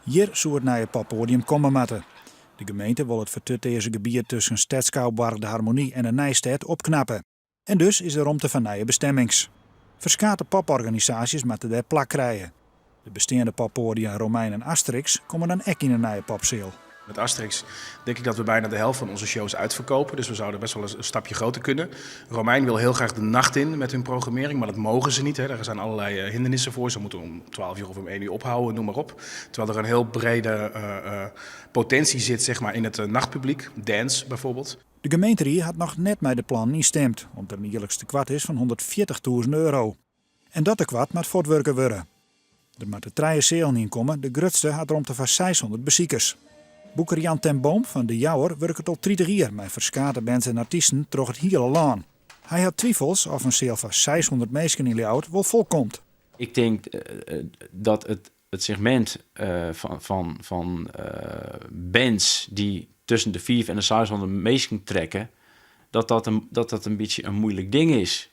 Hier zou het naar het poppodium komen moeten. De gemeente wil het vertutteze gebied tussen Stedskouwbarg de Harmonie en de Nijstad opknappen. En dus is er ruimte van nieuwe bestemmings. Verschillende poporganisaties moeten daar plak krijgen. De bestaande poppodia Romein en Asterix komen dan ook in een nieuwe popseel. Met Asterix denk ik dat we bijna de helft van onze shows uitverkopen. Dus we zouden best wel een stapje groter kunnen. Romein wil heel graag de nacht in met hun programmering, maar dat mogen ze niet. Hè. Daar zijn allerlei hindernissen voor. Ze moeten om 12 uur of om 1 uur ophouden, noem maar op. Terwijl er een heel brede potentie zit zeg maar, in het nachtpubliek. Dance bijvoorbeeld. De gemeente had nog net met de plannen instemd, omdat er een jaarlijkse kwart is van €140.000. En dat de kwart moet voortwerken worden. Er moeten 3 zalen in komen, de grootste had ruimte voor 600 bezoekers. Boeker Jan ten Boom van de Jouwer werkt al 30 jaar met verschillende bands en artiesten door het hele land. Hij had twijfels of een zaal van 600 mensen in Ljouwert wel volkomt. Ik denk dat het segment van bands die tussen de 400 en de 600 mensen trekken, dat een beetje een moeilijk ding is.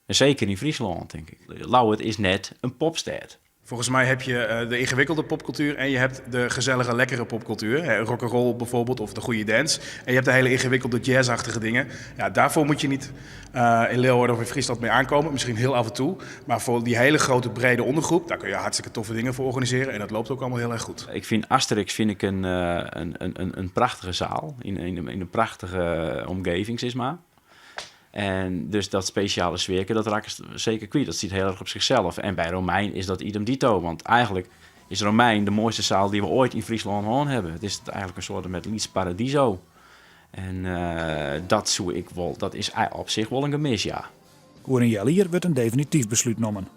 En zeker in Friesland, denk ik. Ljouwert is net een popstad. Volgens mij heb je de ingewikkelde popcultuur en je hebt de gezellige, lekkere popcultuur. Rock'n'roll bijvoorbeeld of de goede dance. En je hebt de hele ingewikkelde jazzachtige dingen. Ja, daarvoor moet je niet in Leeuwarden of in Friesland mee aankomen. Misschien heel af en toe. Maar voor die hele grote, brede ondergroep, daar kun je hartstikke toffe dingen voor organiseren. En dat loopt ook allemaal heel erg goed. Ik vind Asterix een prachtige zaal. In een prachtige omgeving, zeg maar. En dus dat speciale sfeerke, dat raakt zeker kwijt. Dat zit heel erg op zichzelf. En bij Romein is dat idem dito. Want eigenlijk is Romein de mooiste zaal die we ooit in Friesland gehad hebben. Het is eigenlijk een soort met Lieds Paradiso. En dat is op zich wel een gemis, ja. Oer een jaar hier wordt een definitief besluit genomen.